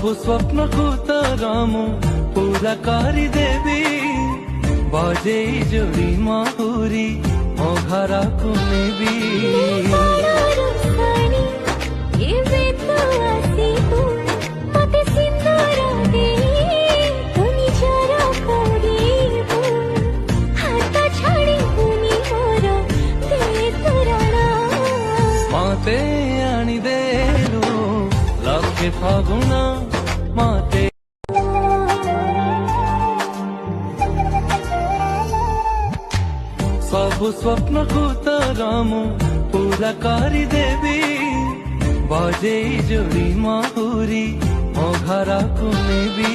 सबु स्वप्न को तोरा मु पूरा करी देवी बजे जोड़ी माहुरी मो घर को नेबी माते आनी देलु लखे फागुना माते सबु स्वप्न को तोरा मु पूरा करी देवी बजे जोड़ी माहुरी मो घर को नेबी